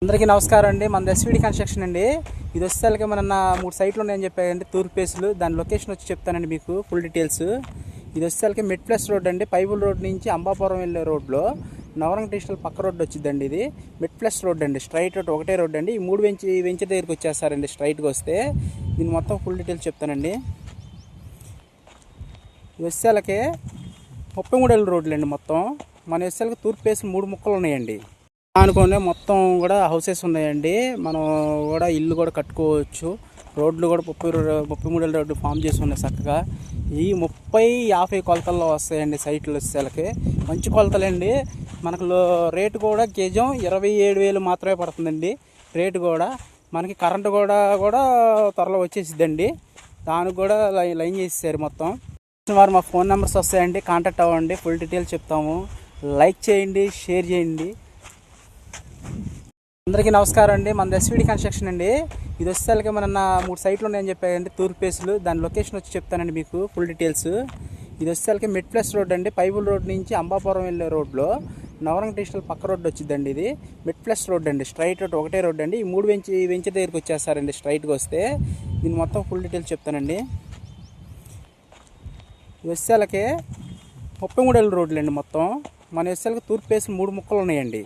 అందరికీ నమస్కారం అండి. మన ఎస్విడి కన్స్ట్రక్షన్ అండి. ఇది వచ్చేసరికి మన 3 సైట్లు ఉన్నాయని చెప్పారండి, తూర్పు ఫేసులు. దాని లొకేషన్ వచ్చి చెప్తానండి మీకు ఫుల్ డీటెయిల్స్. ఇది వచ్చేసరికి మిడ్ ప్లస్ రోడ్ అండి, పైబుల్ రోడ్ నుంచి అంబాపురం వెళ్ళే రోడ్లో నవరంగ డిజిటల్ పక్క రోడ్డు వచ్చిందండి. ఇది మిడ్ ప్లస్ రోడ్ అండి, స్ట్రైట్ రోడ్, ఒకటే రోడ్ అండి. ఈ 3 వెంచర్ దగ్గరికి వచ్చేస్తారండి స్ట్రైట్గా వస్తే. దీని మొత్తం ఫుల్ డీటెయిల్స్ చెప్తానండి. ఇది వచ్చేసరికి 33 రోడ్లు అండి మొత్తం. మన వచ్చేసరికి తూర్పు ఫేసులు 3 ముక్కలు ఉన్నాయండి. అనుకోండి మొత్తం కూడా హౌసెస్ ఉన్నాయండి. మనం కూడా ఇల్లు కూడా కట్టుకోవచ్చు. రోడ్లు కూడా 33 రోడ్లు ఫామ్ చేసి ఉన్నాయి చక్కగా. ఈ 30-50 కొలతల్లో వస్తాయండి సైట్లు వచ్చేసరికి. మంచి కొలతలండి. మనకు రేటు కూడా గజం 27,000 మాత్రమే పడుతుందండి రేటు కూడా. మనకి కరెంటు కూడా త్వరలో వచ్చేసిద్దండి. దానికి కూడా లైన్ చేసేసారు మొత్తం. వారు మా ఫోన్ నెంబర్స్ వస్తాయండి, కాంటాక్ట్ అవ్వండి. ఫుల్ డీటెయిల్స్ చెప్తాము. లైక్ చేయండి, షేర్ చేయండి. అందరికీ నమస్కారం అండి. మన ఎస్విడి కన్స్ట్రక్షన్ అండి. ఇది వచ్చేసరికి మన 3 సైట్లు ఉన్నాయని చెప్పారండి, తూర్పు ఫేసులు. దాని లొకేషన్ వచ్చి చెప్తానండి మీకు ఫుల్ డీటెయిల్స్. ఇది వచ్చేసరికి మిడ్ ప్లస్ రోడ్ అండి, పైబుల్ రోడ్ నుంచి అంబాపురం వెళ్ళే రోడ్లో నవరంగ డిజిటల్ పక్క రోడ్డు వచ్చిందండి. ఇది మిడ్ ప్లస్ రోడ్ అండి, స్ట్రైట్ రోడ్, ఒకటే రోడ్ అండి. ఈ 3 వెంచర్ దగ్గరికి వచ్చేస్తారండి స్ట్రైట్గా వస్తే. దీని మొత్తం ఫుల్ డీటెయిల్స్ చెప్తానండి. ఇది వచ్చేసరికి 33 రోడ్లు అండి మొత్తం. మన వచ్చేసరికి తూర్పు ఫేసులు 3 ముక్కలు ఉన్నాయండి.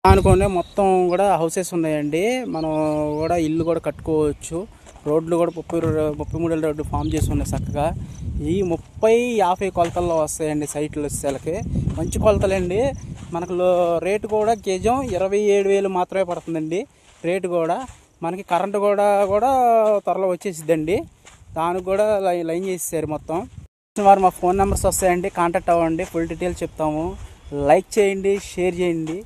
అనుకోండి మొత్తం కూడా హౌసెస్ ఉన్నాయండి. మనం కూడా ఇల్లు కూడా కట్టుకోవచ్చు. రోడ్లు కూడా 33 రోడ్లు ఫామ్ చేసి ఉన్నాయి చక్కగా. ఈ 30-50 కొలతల్లో వస్తాయండి సైట్లు వచ్చేసరికి. మంచి కొలతలండి. మనకు రేటు కూడా గజం 27,000 మాత్రమే పడుతుందండి రేటు కూడా. మనకి కరెంటు కూడా త్వరలో వచ్చేసిద్దండి. దానికి కూడా లైన్ చేసేసారు మొత్తం. వారు మా ఫోన్ నెంబర్స్ వస్తాయండి, కాంటాక్ట్ అవ్వండి. ఫుల్ డీటెయిల్స్ చెప్తాము. లైక్ చేయండి, షేర్ చేయండి.